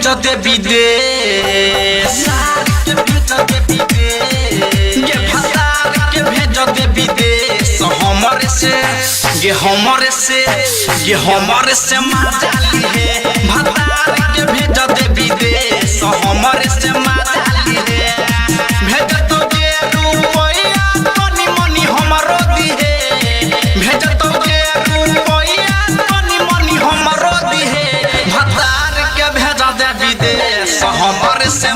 भेज दे विदेश, के भेज दे विदेश, ये भतार के भेज दे विदेश। हमरे से ये हमरे से माजाली है, भतार के भेज दे विदेश। हमरे से माजाली है, भेज तो जे रुपया तनी मनी हमरो दिहे, भेज तो जे रुपया तनी मनी हमरो दिहे, भतार के भेज दे विदेश। हमरे से